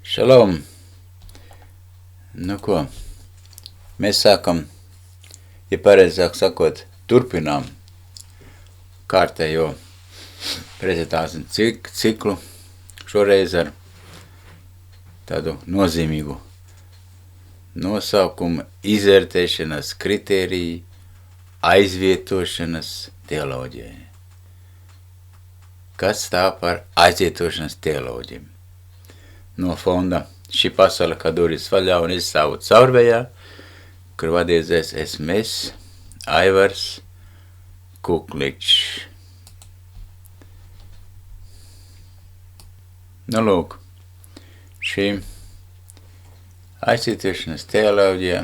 Šalom! Nu ko, mēs sākam, ja pareizāk sakot, turpinām kārtējo prezentāciju ciklu, šoreiz ar tādu nozīmīgu nosaukumu izvērtēšanas kritēriju aizvietošanas teoloģijai. Kas tā par aizvietošanas teoloģiju? No fonda Šī pasaule, kā durvis vaļā un es stāvu caurvējā, kur vadiedzēs esmu es, Aivars Kukličs. Nu, lūk, šī aizvietošanas teoloģija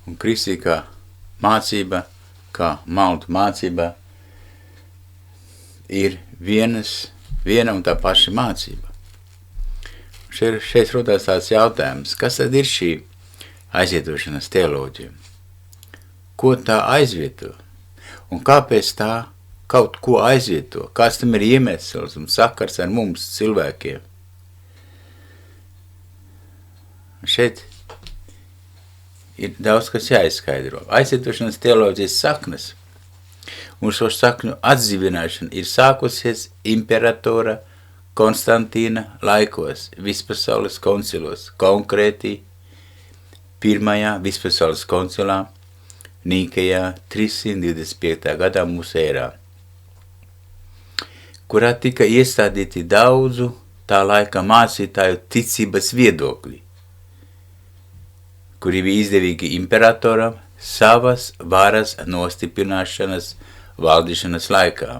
un kristīgā mācība, kā maltu mācība, ir viena un tā paša mācība. Šeit rodās tāds jautājums, kas tad ir šī aizvietošanas teoloģija? Ko tā aizvieto? Un kāpēc tā kaut ko aizvieto? Kāds tam ir iemesls un sakars ar mums cilvēkiem? Šeit ir daudz kas jāizskaidro. Aizvietošanas teoloģijas saknes un šo sakņu atdzīvināšana ir sākusies imperatora Konstantīna laikos, vispasaules koncilos, konkrēti pirmajā vispasaules koncilā Nīkejā 325. gadā mūsu ērā, kurā tika iestādīti daudzu tā laika mācītāju ticības viedokļi, kuri bija izdevīgi imperatoram savas varas nostiprināšanas valdīšanas laikā.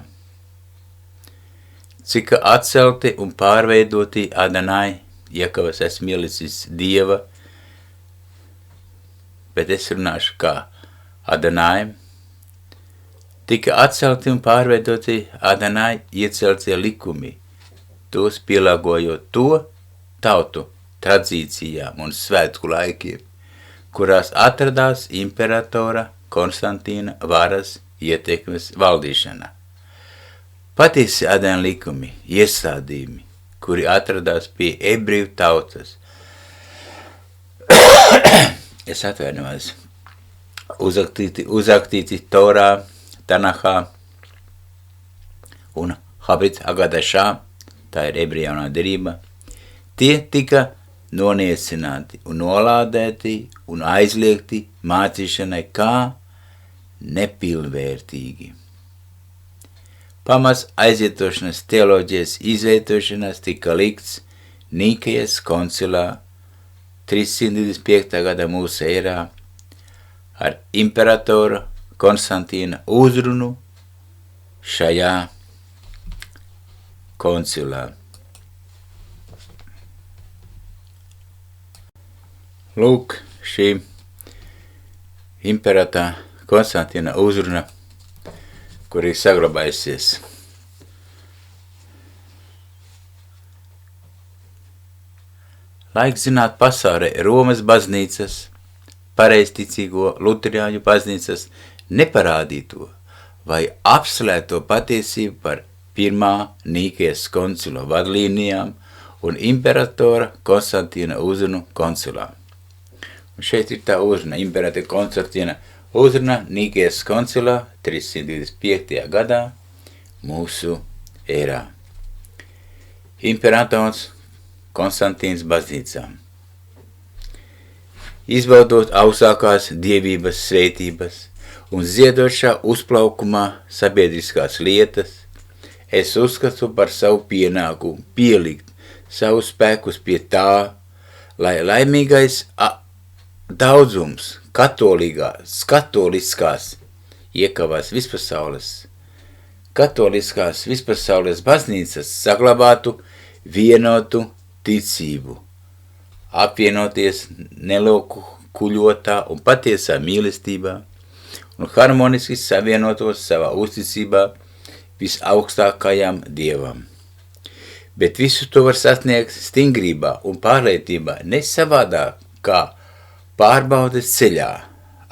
Cika atcelti un pārveidoti Adanai, Iekavas esmu ielicis Dieva, bet es runāšu kā Adanai, tika atcelti un pārveidoti Adanai ieceltie likumi, tos pielāgojot to tautu tradīcijām un svētku laikiem, kurās atradās imperatora Konstantīna varas ietekmes valdīšana. Patiesi Adana likumi, iestādījumi, kuri atradās pie ebreju tautas. Es atvainojos. Uzrakstīti Torā, Tanahā un Habrit Agadašā, tā ir ebreju jaunā derība, tie tika noniecināti un nolādēti un aizliegti mācīšanai kā nepilnvērtīgi. Pamats aizvietošanas teoloģijas izvietošanās tika likts Nīkejas koncilā 325. gada mūsu ērā ar imperatora Konstantīna uzrunu šajā koncilā. Lūk, šī imperatora Konstantīna uzruna, kur ir saglabājusies. Laik zināt pasaulē Romas baznīcas, pareizticīgo luteriāņu baznīcas neparādīto vai apslēto patiesību par pirmā Nīkejas koncila vadlīnijām un imperatora Konstantīna uzrunu koncilā. Un šeit ir tā uzruna, imperatora Konstantīna uzruna Nīkejas koncilā 325. gadā mūsu ērā. Imperators Konstantīns baznīcā. Izbaudot augstākās dievības svētības un ziedošā uzplaukumā sabiedriskās lietas, es uzskatu par savu pienākumu pielikt savu spēkus pie tā, lai laimīgais daudzums katoliskās Iekavas vispasaules baznīcas saglabātu vienotu ticību, apvienoties nelokuļotā un patiesā mīlestībā un harmoniski savienotos savā uzticībā visaugstākajam Dievam. Bet visu to var sasniegt stingrībā un pārlietībā ne savādāk kā pārbaudes ceļā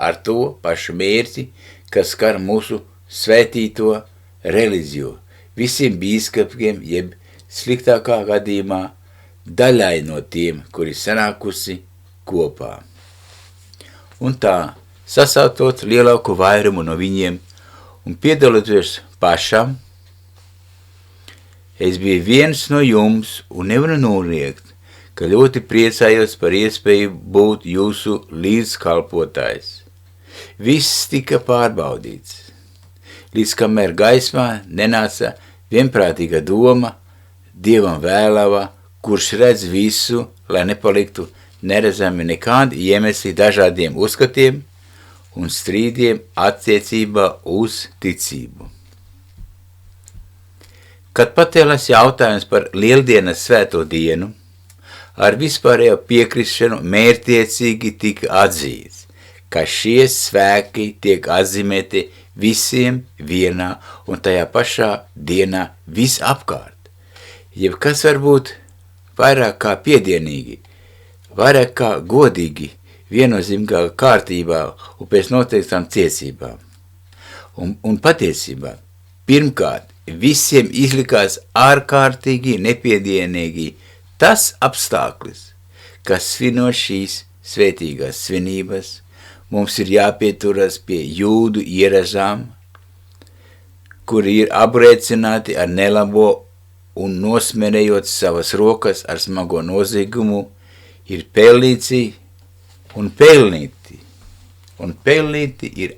ar to pašu mērķi, kas skar mūsu svētīto reliģiju, visiem bīskapiem, jeb sliktākā gadījumā daļai no tiem, kuri sanākusi kopā. Un tā, sasautot lielāku vairumu no viņiem un piedaloties pašam, es biju viens no jums un nevaru noliegt, ka ļoti priecājos par iespēju būt jūsu līdzkalpotājs. Viss tika pārbaudīts, līdz kamēr gaismā nenāca vienprātīga doma, Dievam vēlava, kurš redz visu, lai nepaliktu neredzami nekādi iemesli dažādiem uzskatiem un strīdiem attiecībā uz ticību. Kad pacēlās jautājums par Lieldienas svēto dienu, ar vispārējo piekrišanu mērķtiecīgi tika atzīts, ka šie svēki tiek atzīmēti visiem vienā un tajā pašā dienā visapkārt. Jebkas var būt vairāk kā piedienīgi, vairāk kā godīgi, viennozīmīgā kārtībā un pēc noteiktām tiesībām. Un patiesībā, pirmkārt, visiem izlikās ārkārtīgi nepiedienīgi tas apstākļus, kas svino šīs svētīgās svinības, mums ir jāpieturas pie jūdu ierazām, kuri ir abrēcināti ar nelabo un nosmerējot savas rokas ar smago noziegumu, ir pelnīti un pelnīti ir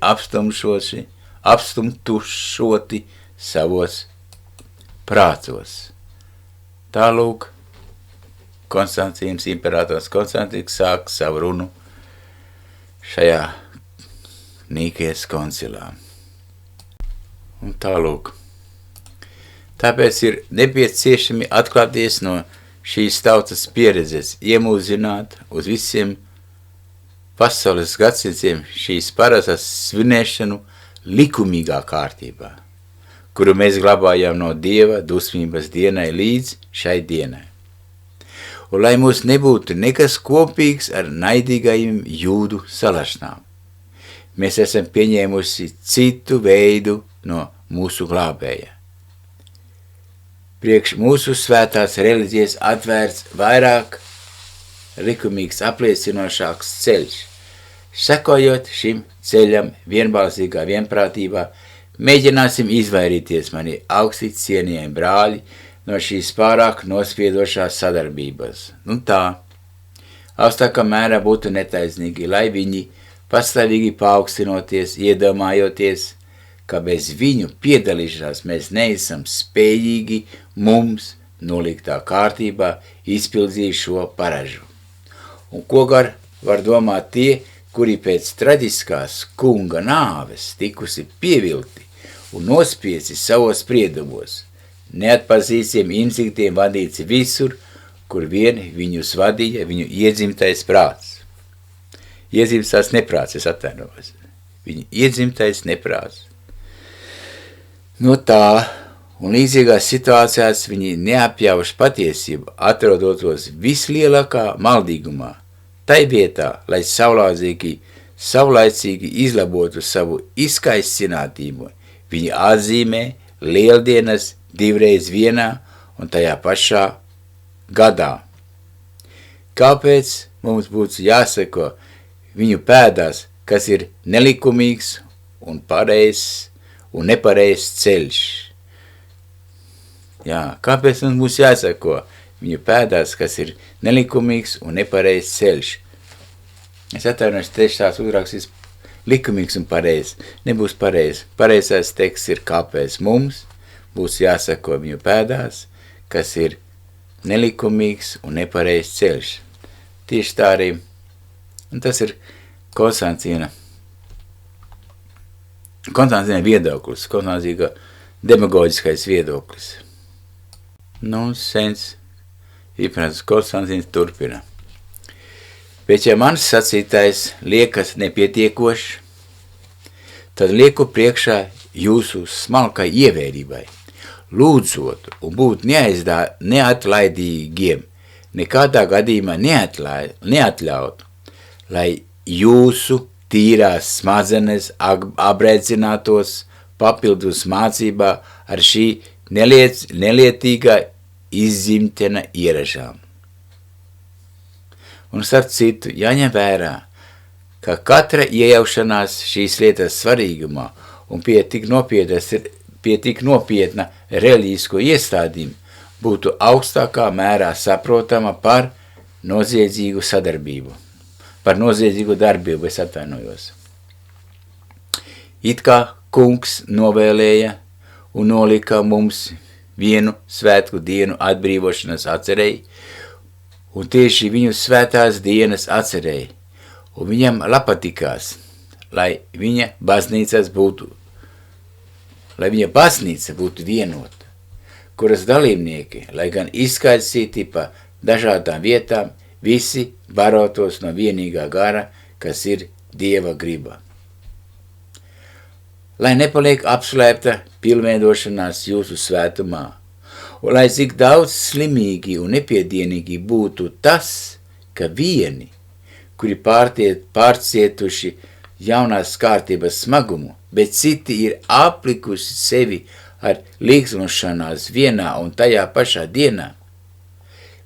apstumtušoti savos prātos. Tālūk, Konstantīns, imperators Konstantīns sāk savu runu šajā Nīkijas koncilā. Un tālūk. Tāpēc ir nepieciešami atklāties no šīs tautas pieredzes, iemūzināt uz visiem pasaules gadsimtiem šīs parastās svinēšanu likumīgā kārtībā, kuru mēs glabājam no Dieva dusmības dienai līdz šai dienai. Un lai mums nebūtu nekas kopīgs ar naidīgajiem jūdu salašnām, mēs esam pieņēmusi citu veidu no mūsu glābēja. Priekš mūsu svētās reliģijas atvērts vairāk likumīgs apliecinošāks ceļš. Sekojot šim ceļam vienbalsīgā vienprātībā, mēģināsim izvairīties, mani augsti cienījami brāļi, no šīs pārāk nospiedošās sadarbības. Nu tā, augstākā mērā būtu netaisnīgi, lai viņi pastāvīgi paaugstinoties, iedomājoties, ka bez viņu piedalīšanās mēs neesam spējīgi mums noliktā kārtībā izpildīt šo paražu. Un ko var domāt tie, kuri pēc traģiskās kunga nāves tikusi pievilti un nospiesti savos spriedumos, neatpazīstiem instiktiem vadīts visur, kur vien viņus vadīja viņu iedzimtais prāts. Iedzimtais neprāts, es atvainojos. Viņu iedzimtais neprāts. No tā un līdzīgās situācijās viņi neapjauš patiesību, atrodotos vislielākā maldīgumā, tai vietā, lai savlaicīgi izlabotu savu izskaistinātību, viņi atzīmē Lieldienas divreiz vienā un tajā pašā gadā. Kāpēc mums būtu jāseko viņu pēdās, kas ir nelikumīgs un pareizs un nepareizs ceļš? Jā, kāpēc mums būs jāseko viņu pēdās, kas ir nelikumīgs un nepareizs ceļš? Es atvainojos, tieši tās uzrakstīs likumīgs un pareizs. Nebūs pareizi. Pareizais teksts ir, kāpēc mums būs jāseko viņu pēdās, kas ir nelikumīgs un nepareizs ceļš. Tieši tā arī, un tas ir Konstantīna viedoklis, Konstantīna demagoģiskais viedoklis. Nu, sens, īpnētas Konstantīns turpina. Bet ja mans sacītais liekas nepietiekošs, tad lieku priekšā jūsu smalkai ievērībai, lūdzot un būt neatlaidīgiem, nekādā gadījumā neatļaut, lai jūsu tīrās smadzenes abrēcinātos papildus mācībā ar šī nelietīgā izdzimtena ieražām. Un starp citu jāņem vērā, ka katra iejaušanās šīs lietas svarīgumā un pie tik nopietna reliģisko iestādījumu būtu augstākā mērā saprotama par noziedzīgu sadarbību, par noziedzīgu darbību, es atvainojos. It kā kungs novēlēja un nolika mums vienu svētku dienu atbrīvošanas atcerēji, un tieši viņu svētās dienas atcerēja, un viņam patikās, lai viņa baznīca būtu vienota, kuras dalībnieki, lai gan izskaidrīti pa dažādām vietām, visi barotos no vienīgā gara, kas ir Dieva griba. Lai nepaliek apslēpta pilnveidošanās jūsu svētumā, un lai cik daudz slimīgi un nepiedienīgi būtu tas, ka vieni, kuri pārcietuši jaunās kārtības smagumu, bet citi ir aplikuši sevi ar līgsmošanās vienā un tajā pašā dienā,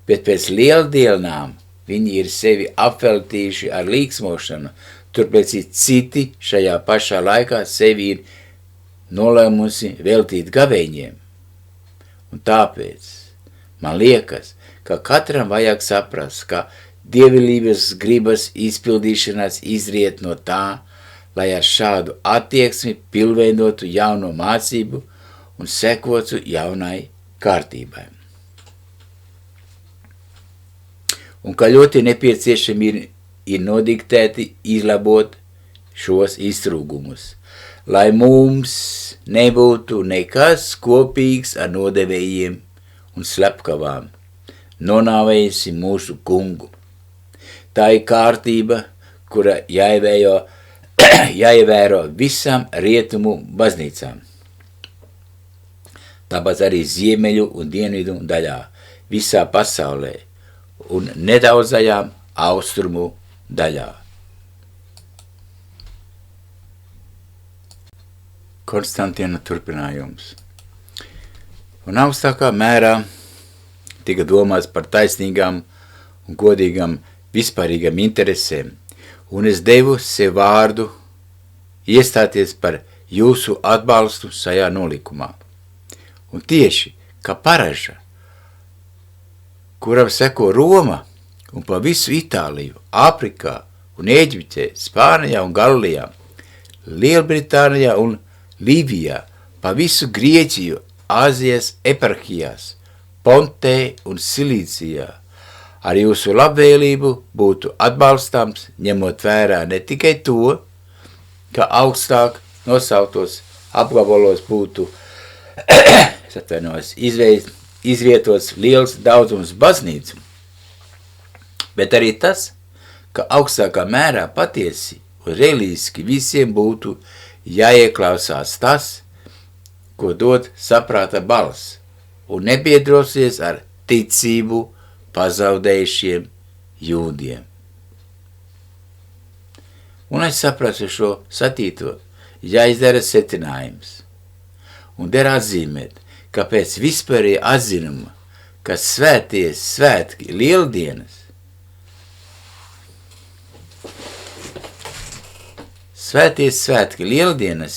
bet pēc lieldienām viņi ir sevi apveltījuši ar līgsmošanu, turpēc citi šajā pašā laikā sevi ir nolēmusi veltīt gavēņiem. Un tāpēc man liekas, ka katram vajag saprast, ka dievilības gribas izpildīšanās izriet no tā, lai ar šādu attieksmi pilnveidotu jauno mācību un sekotu jaunai kārtībai. Un ka ļoti nepieciešami ir nodiktēti izlabot šos iztrūgumus, lai mums nebūtu nekas kopīgs ar nodevējiem un slepkavām, nonāvējusi mūsu kungu. Tā ir kārtība, kura jāievēro visām rietumu baznīcām. Tāpēc arī ziemeļu un dienvidu daļā visā pasaulē un nedaudzajām austrumu daļā. Konstantīna turpinājums. Un augstākā mērā tika domāts par taisnīgām un godīgām vispārīgām interesēm, un es devu sev vārdu iestāties par jūsu atbalstu šajā nolikumā. Un tieši, kā paraža, kuram seko Roma un pa visu Itāliju, Āfrikā un Ēģiptē, Spānijā un Galilijā, Lielbritānijā un Lībijā, pa visu Grieķiju, Āzijas eparhijās, Pontē un Silīcijā, ar jūsu labvēlību būtu atbalstāms, ņemot vērā ne tikai to, ka augstāk nosauktos apgabalos būtu izvietots liels daudzums baznīcu, bet arī tas, ka augstākā mērā patiesi un reliģiski visiem būtu jāieklausās tas, ko dod saprāta balss, un nebiedrosies ar ticību pazaudējušiem jūdiem. Un es saprastu šo satīto, jāizdara secinājums, un der atzīmēt, ka pēc vispārēja atzinuma, ka svētie svētki lieldienas,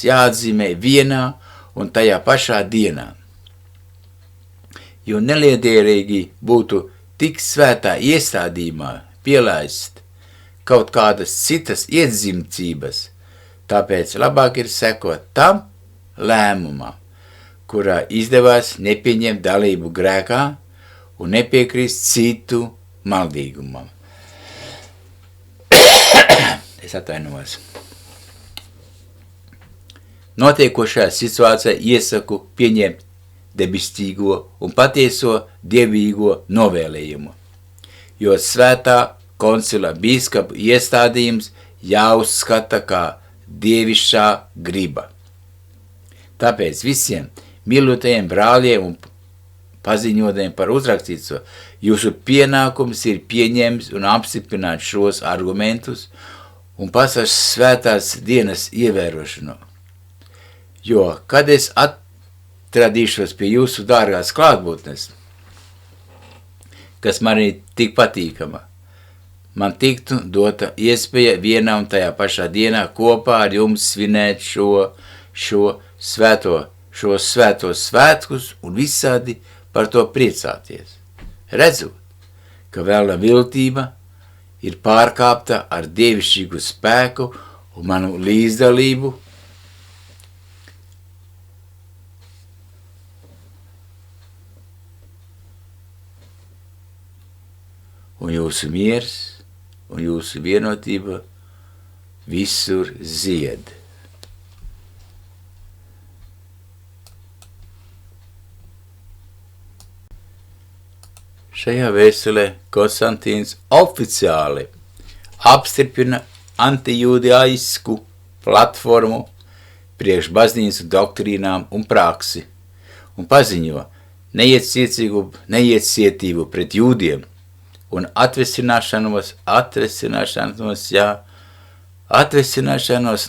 jāatzīmē vienā un tajā pašā dienā, jo neliederīgi būtu tik svētā iestādījumā pielaist kaut kādas citas iedzimcības, tāpēc labāk ir sekot tam lēmumam, kurā izdevās nepieņemt dalību grēkā un nepiekrist citu maldīgumam. Es atvainojos. Notiekošajā situācijā iesaku pieņemt debestīgo un patieso dievīgo novēlējumu, jo svētā koncila bīskapu iestādījums jāuzskata kā dievišķā griba. Tāpēc visiem mīlotajiem brāļiem un paziņotiem par uzrakstīto, jūsu pienākums ir pieņemt un apstiprināt šos argumentus un pasaules svētās dienas ievērošanu. Jo, kad es atradīšos pie jūsu dārgās klātbūtnes, kas man ir tik patīkama, man tiktu dota iespēja vienā un tajā pašā dienā kopā ar jums svinēt šos svētos svētkus un visādi par to priecāties. Redzot, ka vēlna viltība ir pārkāpta ar dievišķīgu spēku un manu līdzdalību, un jūsu miers un jūsu vienotība visur zied. Šajā vēstulē Konstantīns oficiāli apstiprina antijūdāisku platformu priekš baznīcu doktrīnām un praksi un paziņo neiecietību pret jūdiem un atvesināšanos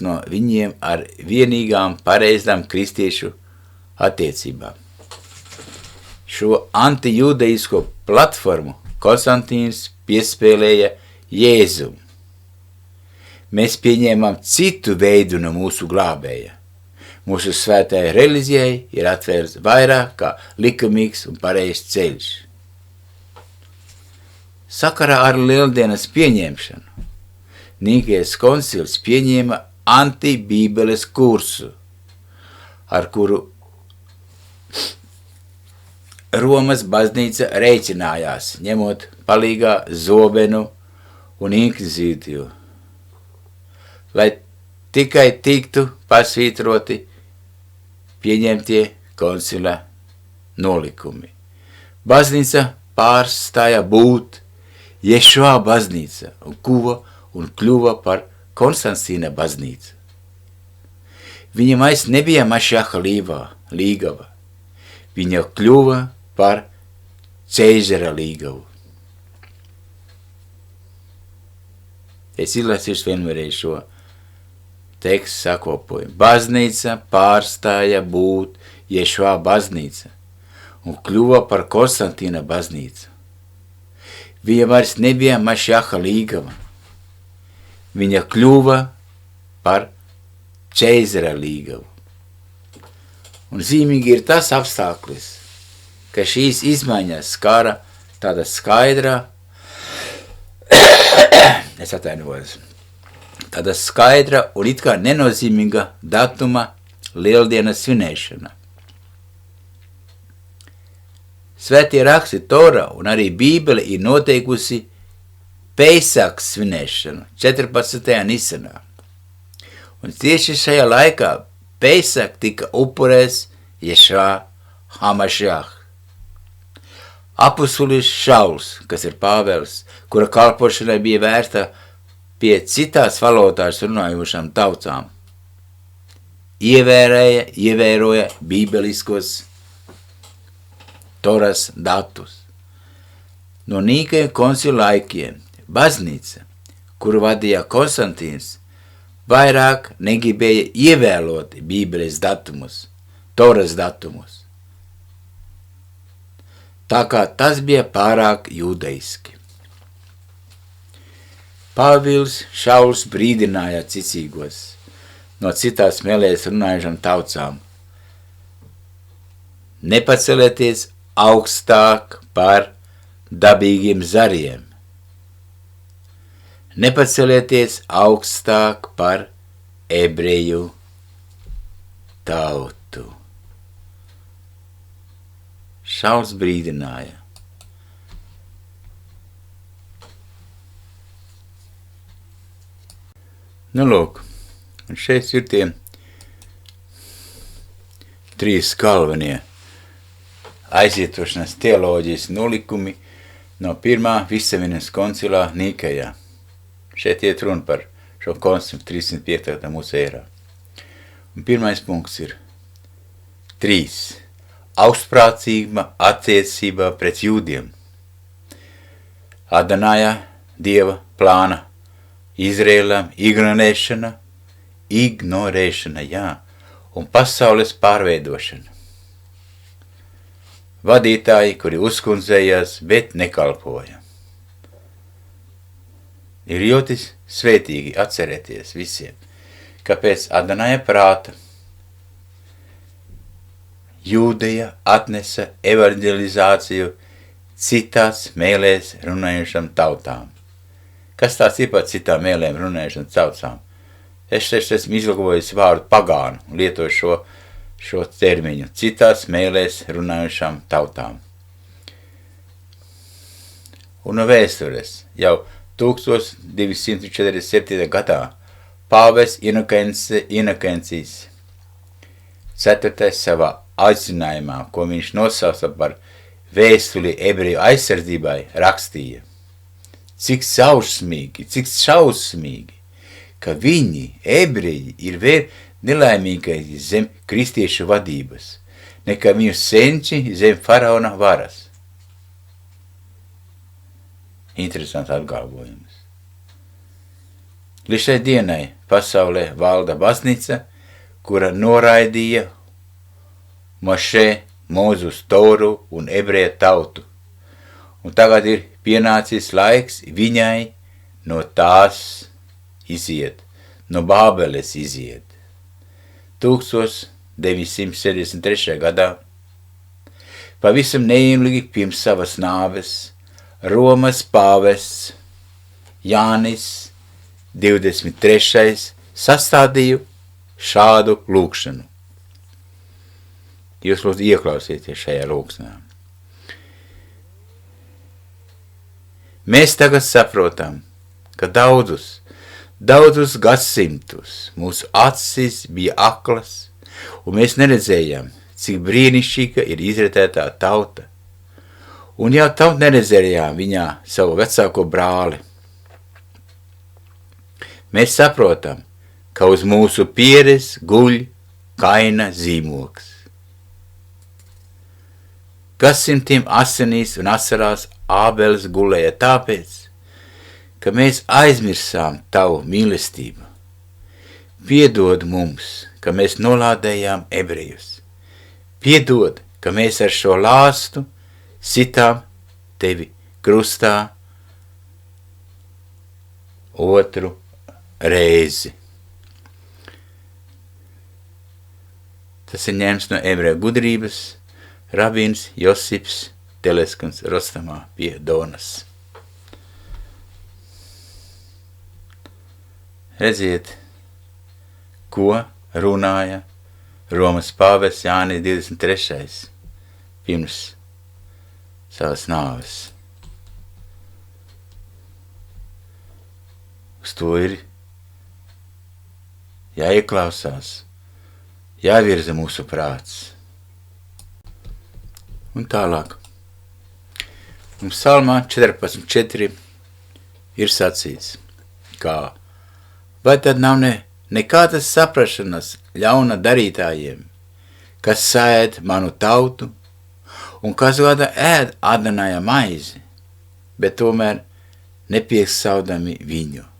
no viņiem ar vienīgām pareizām kristiešu attiecībām. Šo antijūdaisko platformu Konstantīns piespēlēja Jēzum. Mēs pieņēmām citu veidu no mūsu glābēja. Mūsu svētajai reliģijai ir atvērts vairāk kā likumīgs un pareizs ceļš. Sakarā ar Lieldienas pieņemšanu Nīkejas koncils pieņēma antibībeles kursu, ar kuru Romas baznīca rēķinājās, ņemot palīgā Zobenu un inkvizīciju, lai tikai tiktu pasvītroti pieņemtie koncila nolikumi. Baznīca pārstāja būt Ješua baznīca un kļuva par Konstantīna baznīcu. Viņa mais nebija Mašaha līgava, viņa kļuva par Cēzara līgavu. Es izlasīšu vienmērēju šo tekstu sakopojumu. Baznīca pārstāja būt Ješua baznīca un kļuva par Konstantīna baznīcu. Viņa vairs nebija Mašaha līgava. Viņa kļuva par Cēzara līgavu. Un zīmīgi ir tas apstākļus, ka šīs izmaiņas skara tāda skaidra, tāda skaidra un it kā nenozīmīga datuma Lieldienas svinēšana. Svētie raksti Tora un arī Bībele ir noteikusi Pēsaks svinēšanu 14. Nisanā. Un tieši šajā laikā Pēsak tika upurēs Ješua Hamašjah. Apustulis Šauls, kas ir Pāvels, kura kalpošanai bija vērsta pie citās valodās runājošām tautām, ievēroja bībeliskos Toras datus. No Nīkeja koncila laikiem baznīca, kuru vadīja Konstantīns, vairāk negribēja ievēlot Bībeles datumus, Toras datumus. Tā kā tas bija pārāk jūdaiski. Pāvils Šauls brīdināja ticīgos no citās melēs runājušām tautsām. Nepacelieties augstāk par dabīgiem zariem. Nepacelieties augstāk par ebreju tautu. Šauls brīdināja. Nu, lūk, un šeit ir tie 3 galvenie aizietošanas teoloģijas nolikumi no pirmā Visavienības koncilā Nīkejā. Šeit iet runa par šo koncilu 305. mūsu ērā. Un pirmais punkts ir 3. Augstprātīga attiecībā pret jūdiem. Adonāja Dieva plāna Izrēlam ignorēšana, un pasaules pārveidošana. Vadītāji, kuri uzkundzējās, bet nekalpoja. ir ļoti svētīgi atcerēties visiem, ka pēc Adanaja prāta Jūdeja atnesa evanģelizāciju citās mēlēs runājušām tautām. Kas tās ir par citām mēlēm runājušām tautām? Es esmu izlūkojis vārdu pagānu un lietoju šo termiņu citās mēlēs runājušām tautām. Un no vēstures jau 1247. gadā pāvests Inokencijs 4. savā aicinājumā, ko viņš nosauca par vēstuli ebreju aizsardzībai, rakstīja: cik šausmīgi, ka viņi, ebreji, ir vēl nelaimīgāki zem kristiešu vadības, nekā viņu senči zem faraona varas. Interesants apgalvojums. Līdz šai dienai pasaulē valda baznīca, kura noraidīja Mošē, Mūzus Toru un ebreja tautu, un tagad ir pienācis laiks viņai no tās iziet, no Bābeles iziet. 1973. gadā, pavisam neilgi pirms savas nāves, Romas pāvests Jānis 23. sastādīju šādu lūkšanu. Jūs lūdzu ieklausieties šajā lūkšanā. Mēs tagad saprotam, ka daudzus gadsimtus mūsu acis bija aklas, un mēs neredzējām, cik brīnišķīga ir izretētā tauta. Un jau tauta neredzējām viņā savu vecāko brāli. Mēs saprotam, ka uz mūsu pieres guļ Kaina zīmogs. Gadsimtiem asinīs un asarās Ābeles gulēja tāpēc, ka mēs aizmirsām tavu mīlestību. Piedod mums, ka mēs nolādējām ebrejus. Piedod, ka mēs ar šo lāstu sitām tevi krustā otru reizi. Tas ir ņemts no ebreju gudrības, rabīns Josips Teleskans Rostamā pie Donas. Redziet, ko runāja Romas pāvests Jānis 23. pirms savas nāves. Uz to ir jāieklausās, jāvirza mūsu prāts. Un tālāk. Un psalmā 14.4 ir sacīts, kā: vai tad nav nekādas saprašanas ļauna darītājiem, kas sēd manu tautu un kas vada ēd Adanaja maizi, bet tomēr nepiesaudami viņu.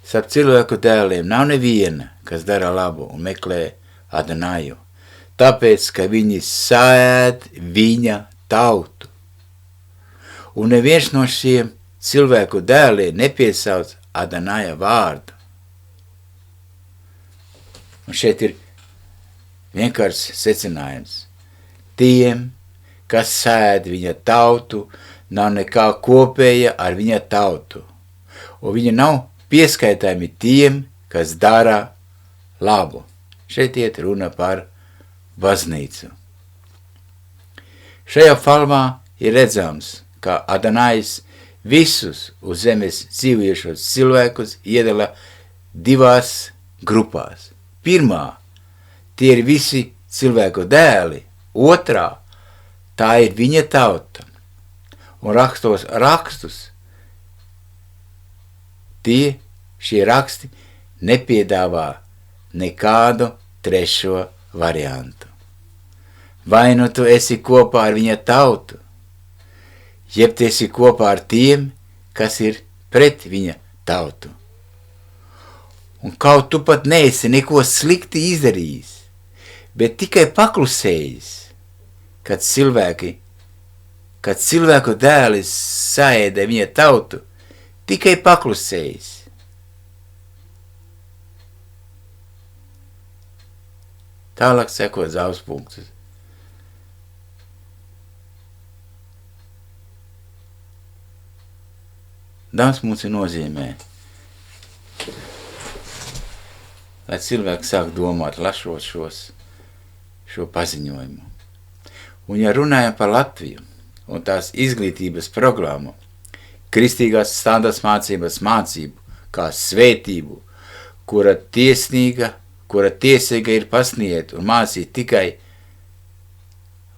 Starp cilvēku dēliem nav neviena, kas dara labu un meklē Adanaju, tāpēc, ka viņi sēd viņa tautu. Un neviens no šiem cilvēku dēliem nepiesauc Adanaja vārdu. Un šeit ir vienkārši secinājums. Tiem, kas sēd viņa tautu, nav nekā kopēja ar viņa tautu, un viņi nav pieskaitāmi tiem, kas dara labu. Šeit iet runa par baznīcu. Šajā falmā ir redzams, ka Adanajs visus uz zemes dzīvojušos cilvēkus iedala divās grupās. Pirmā, tie ir visi cilvēku dēli, otrā, tā ir viņa tauta. Un rakstus, šie raksti nepiedāvā nekādu trešo variantu. Vai nu tu esi kopā ar viņa tautu, jeb tu esi kopā ar tiem, kas ir pret viņa tautu. Un kaut tu pat neesi neko slikti izdarījis, bet tikai paklusējis, kad cilvēku dēli saēda viņa tautu, tikai paklusējis. Tālāk seko zāvs punktus. Dāvs mums ir nozīmē, lai cilvēki sāk domāt, lasot šo paziņojumu. Un ja runājam par Latviju un tās izglītības programmu, kristīgās standarts mācības mācību, kā svētību, kura tiesīga ir pasniegt un mācīt tikai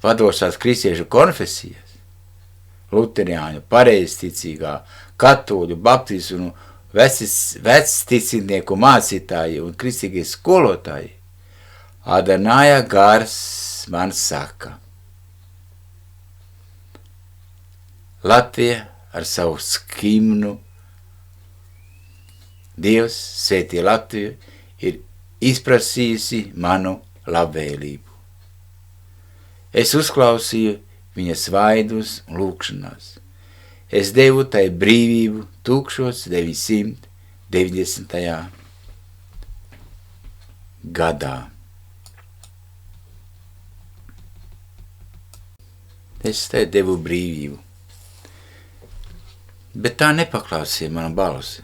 vadošās kristiešu konfesijas, luteriāņu, pareizticīgā, katoļu, baptistu un vecticīnieku mācītāji un kristīgie skolotāji, Adonāja gars man saka. Latvija ar savu skimnu, Dievs svētī Latviju, ir izprasījusi manu labvēlību. Es uzklausīju viņas vaidus un lūkšanās. Es devu tai brīvību 1990. gadā. Es tai devu brīvību. Bet tā nepaklausīja manu balsi,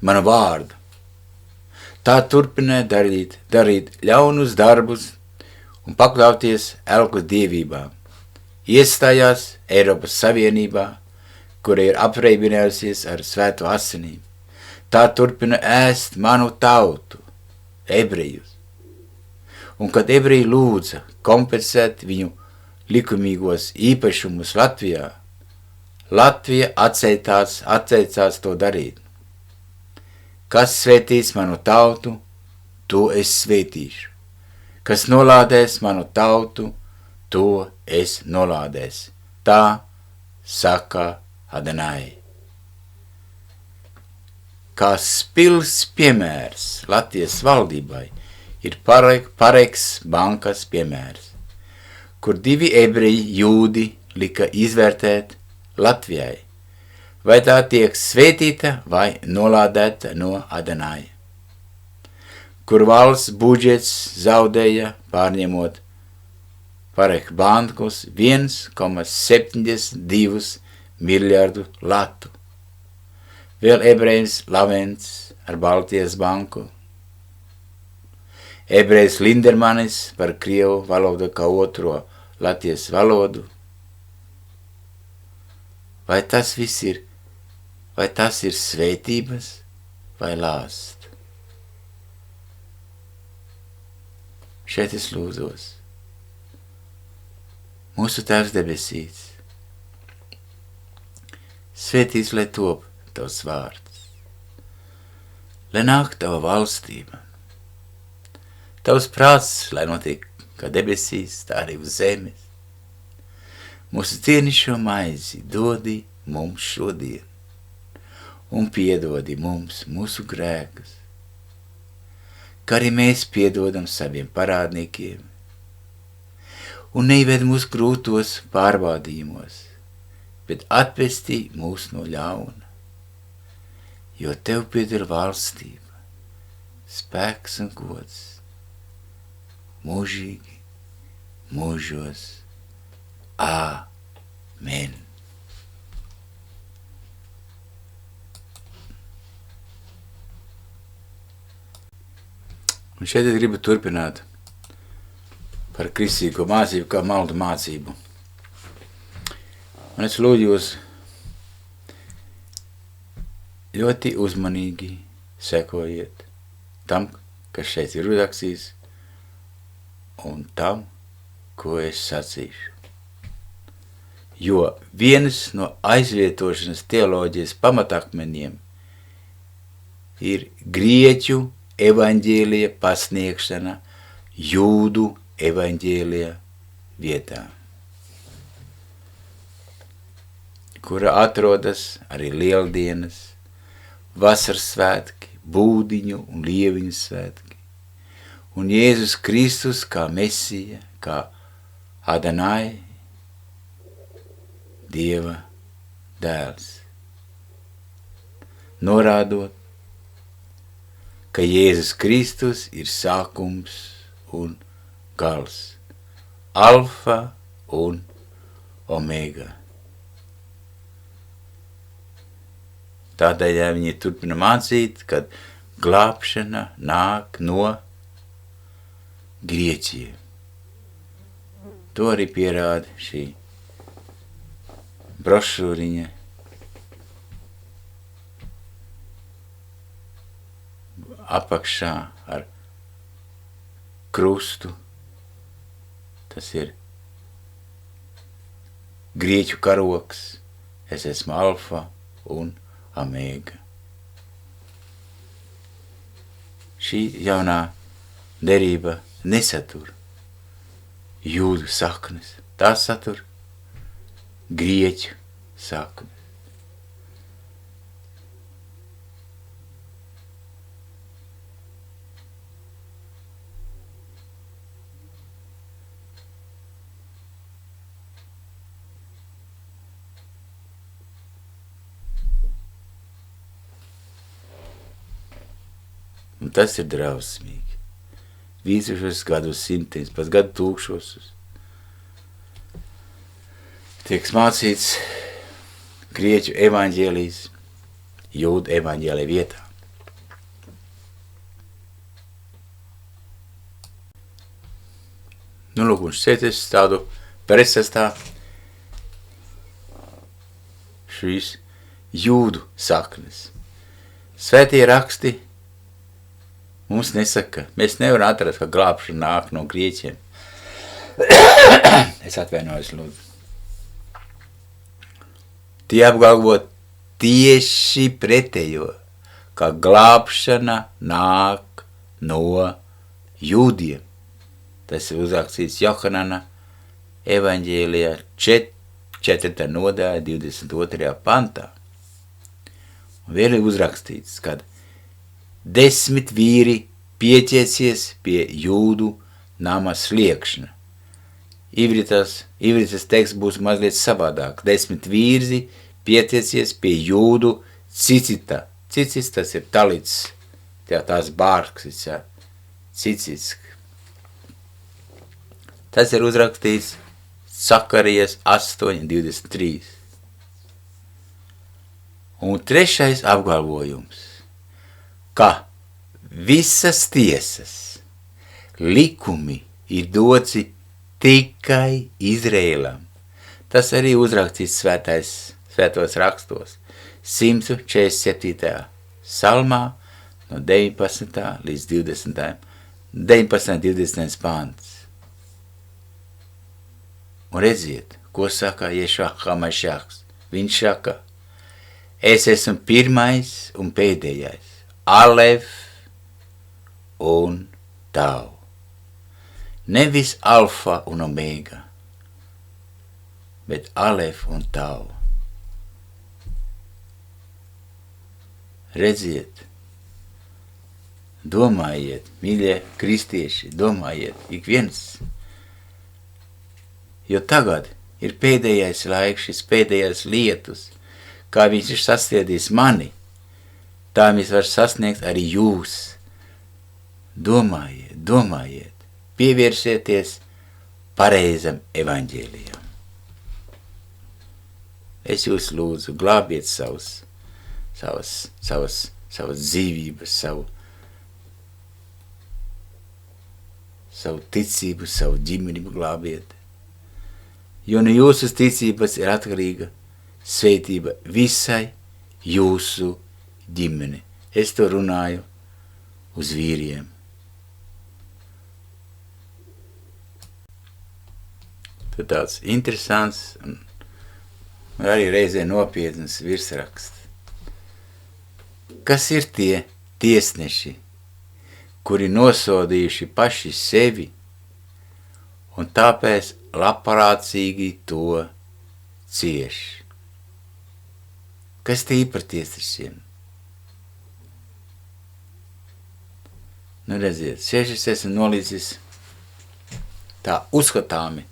manu vārdu. Tā turpināja darīt ļaunus darbus un pakļauties elku dievībām. Iestājās Eiropas Savienībā, kura ir apreibinājusies ar svēto asinīm. Tā turpina ēst manu tautu, ebrejus. Un kad ebreji lūdza kompensēt viņu likumīgos īpašumus Latvijā, Latvija atteicās to darīt. Kas svētīs manu tautu, to es svētīšu. Kas nolādēs manu tautu, to es nolādēs. Tā saka Adonai. Kā spils piemērs Latvijas valdībai ir Pareks bankas piemērs, kur 2 ebreji jūdi lika izvērtēt Latvijai, vai tā tiek svētīta vai nolādēta no Adonai, kur valsts budžets zaudēja pārņemot Parek bankus 1,72 miljardu latu. Vēl ebrejs Lavents ar Baltijas banku. Ebrejs Lindermanis par krievu valodu kā otro Latvijas valodu. Vai tas ir svētības vai lāst? Šeit es lūdzos. Mūsu Tēvs debesīs, svētīts, lai top tavs vārds, lai nāk tava valstība, tavs prāts, lai notiek kā debesīs, tā arī uz zemes. Mūsu cienišo maizi dodi mums šodien, un piedodi mums mūsu grēkus, kā arī mēs piedodam saviem parādniekiem, un neived mūs grūtos pārbaudījumos, bet atvestī mūs no ļauna, jo tev pieder valstība, spēks un gods, mūžīgi, mūžos. Āmen. Un šeit es gribu turpināt par kristīgo mācību kā maldu mācību. Un es lūdzu jūs ļoti uzmanīgi sekojiet tam, kas šeit ir rakstīts, un tam, ko es sacīšu. Jo viens no aizvietošanas teoloģijas pamatakmeņiem ir grieķu evaņģēlija pasniegšana jūdu evaņģēlija vietā, kura atrodas arī lieldienas, vasaras svētki, būdiņu un lieviņu svētki, un Jēzus Kristus kā Mesija, kā Adonai, Dieva dēls. norādot, ka Jēzus Kristus ir sākums un gals, alfa un omega. Tādēļ viņi turpina mācīt, ka glābšana nāk no Grieķija. To arī pierāda šī brošūriņa. Apakšā ar krustu. Tas ir grieķu karoks. Es esmu alfa un omega. Šī jaunā derība nesatur jūdu saknes. Tā satur grieķu saknes. Un tas ir drausmīgi. Visus šos gadus simtiem, pat gadu tūkstošus tiek mācīts grieķu evaņģēlijas, jūdu evaņģēlija vietā. Lūk, un šeit es tādu presastā šīs jūdu saknes. Svētie raksti mums nesaka, mēs nevaram atrast, ka glābšana nāk no grieķiem. Es atvainojos, lūdzu. Tie apgalvo tieši pretējo, ka glābšana nāk no jūdiem. Tas ir uzrakstīts Johanana evaņģēlijā 4. nodaļā 22. pantā. Un vēl ir uzrakstīts, kad 10 vīri pieķēsies pie jūdu nama sliekšņa. Ivritas teksts būs mazliet savādāk. 10 vīri pieķēsies pie jūdu cicita. Cicits tas ir talits, tās bārksis, ja? Cicits. Tas ir uzrakstīts Sakarijas 8.23. Un trešais apgalvojums, ka visas tiesas, likumi ir doti tikai Izrēlam. Tas arī uzrakstīts svētos rakstos 147. salmā no 19. līdz 20. pāns. Un redziet, ko saka Ješua Hamašāks. Viņš saka, es esmu pirmais un pēdējais, Alef un Tau. Nevis alfa un omega, bet Alef un Tau. Redziet, domājiet, mīļie kristieši, domājiet, ik viens. Jo tagad ir pēdējais laiks, šis pēdējais lietus, kā viņš ir sasniedzis mani, tā viņš var sasniegt arī jūs. Domājiet, pievērsieties pareizam evaņģēlijam. Es jūs lūdzu, glābiet savas dzīvības, savu ticību, savu ģimeni glābiet. Jo no jūsu ticības ir atkarīga svētība visai jūsu ģimeni. Es to runāju uz vīriem. Tad tāds interesants un arī reizē nopietnas virsraksts. Kas ir tie tiesneši, kuri nosodījuši paši sevi un tāpēc labprātīgi to cieš? Kas tie ir par tiesnešiem? Nu redziet, šeit esmu nolīdzis tā uzskatāmi.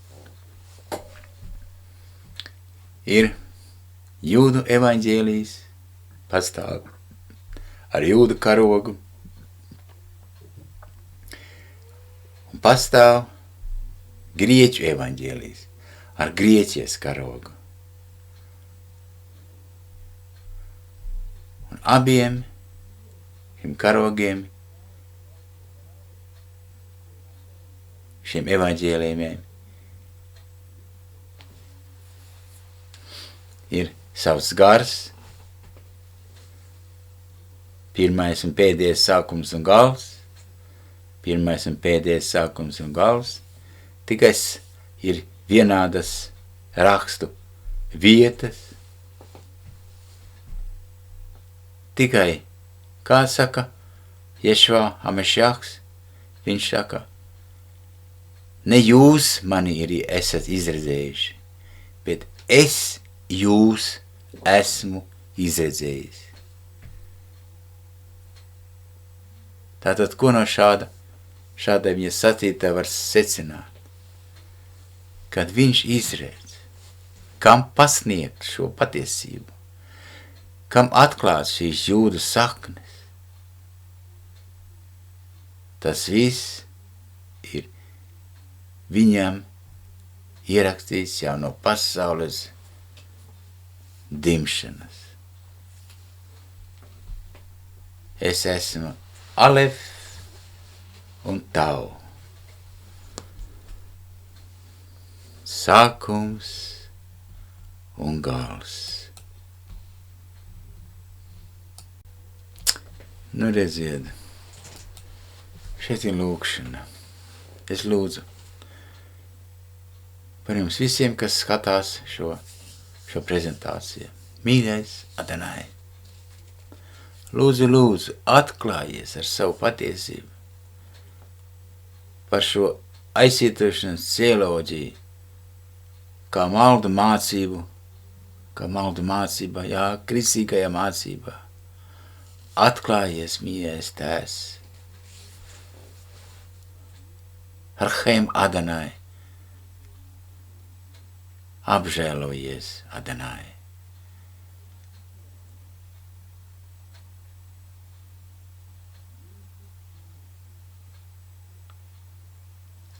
Ir jūdu evaņģēlijs pastāv ar jūdu karogu. Un pastāv grieķu evaņģēlijs ar Grieķijas karogu. Un abiem šiem karogiem, šiem evaņģēlijiem ir savs gars, pirmais un pēdējais sākums un gals, pirmais un pēdējais sākums un gals, tikai ir vienādas rakstu vietas, tikai, kā saka Ješua Hamešiahs, viņš saka, ne jūs mani esat izredzējuši, bet es jūs esmu izredzējis. Tātad, ko no šādai viņa sacītā var secināt? Kad viņš izredz, kam pasniegt šo patiesību, kam atklāt šīs jūdu saknes, tas viss ir viņam ierakstīts jau no pasaules dimšanas. Es esmu Alef un Tau. Sākums un gals. Nu redziet, šeit ir lūkšana. Es lūdzu par jums visiem, kas skatās šo prezentāciju. Mīļais Adonai, lūdzu, atklājies ar savu patiesību par šo aizsietošanas teoloģiju, kā maldu mācībā, jā, kristīgajā mācībā. Atklājies, mīļais Tēvs, Arheim Adonai, apžēlojies, Adonai.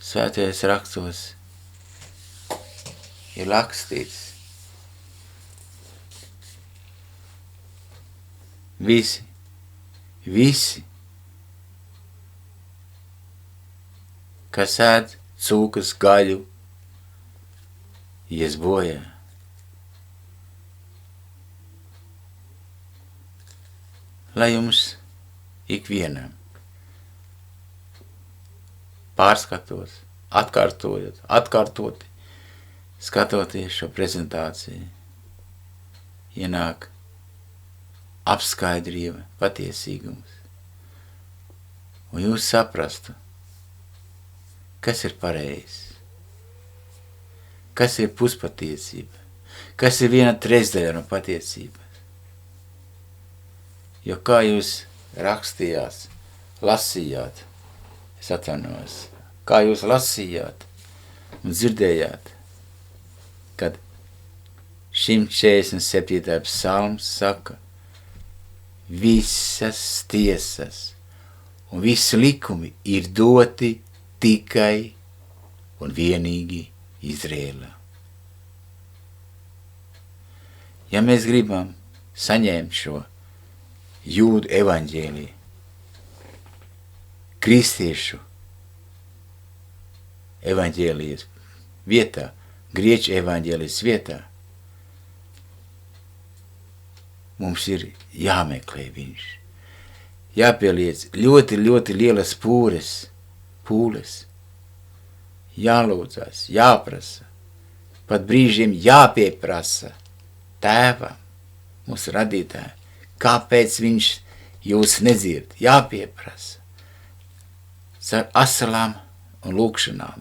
Svētajos rakstos ir rakstīts, visi, kas ēd cūkas gaļu, ies bojā. Lai jums ikvienam pārskatot, atkārtoti, skatoties šo prezentāciju, ienāk apskaidrība, patiesīgums. Un jūs saprastu, kas ir pareizs, kas ir puspatiesība, kas ir 1/3 no patiesības. Jo kā jūs rakstījāt, lasījāt, es atvainojos, kā jūs lasījāt un dzirdējāt, kad 147. psalms saka, visas tiesas un visi likumi ir doti tikai un vienīgi Izrēlā. Ja mēs gribam saņemt šo jūdu evaņģēliju, kristiešu evaņģēlijas vietā, grieķu evaņģēlijas vietā, mums ir jāmeklē viņš. Jāpieliec ļoti, ļoti lielas pūles, jālūdzās, jāprasa, pat brīžiem jāpieprasa Tēvam, mūsu radītājam, kāpēc viņš jūs nedzird, jāpieprasa. Ar asalām un lūkšanām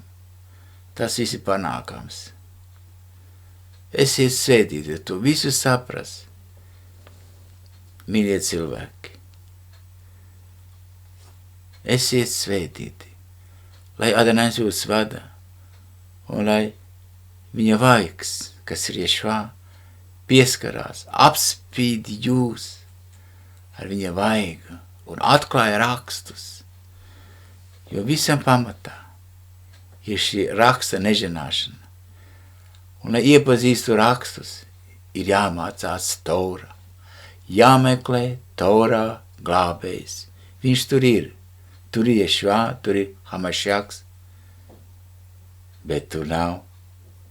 tas viss ir panākams. Esiet svētīti, tu visu sapras, mīļie cilvēki. Esiet svētīti, lai Adonais jūs vada, un lai viņa vaigs, kas ir Ješua, pieskarās, apspīd jūs ar viņa vaigu un atklāja rakstus, jo visam pamatā ir šī raksta nežināšana. Un, lai iepazīstu rakstus, ir jāmācās Torā, jāmeklē Torā glābējs. Viņš tur ir Ješua, tur ir Hamašjaks, bet tur nav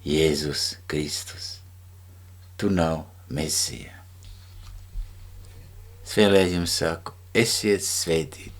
Jēzus Kristus, tur nav Mesija. Es vēlreiz jums saku, esiet svētīti.